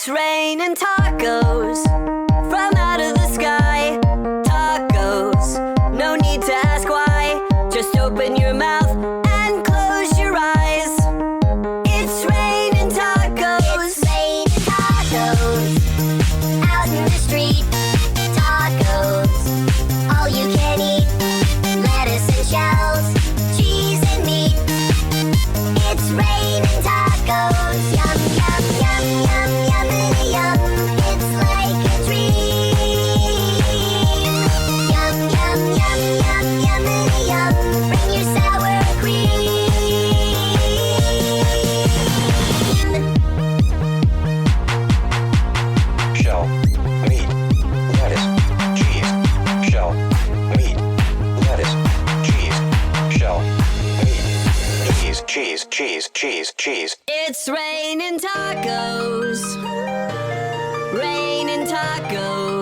It's raining tacos from out of the sky. Tacos, no need to ask why. Just open your mouth and close your eyes. It's raining tacos. It's raining tacos out in the street. Tacos, all you can eat. Lettuce and shells, cheese and meat. It's raining tacos. Yum, yum, yum, yum, yummity yum. It's like a dream. Yum, yum, yum, yum, yummity yum. Bring your sour cream. Shell, meat, lettuce, cheese. Shell, meat, lettuce, cheese. Shell, meat, cheese, cheese, cheese, cheese. It's raining tacos. Raining tacos.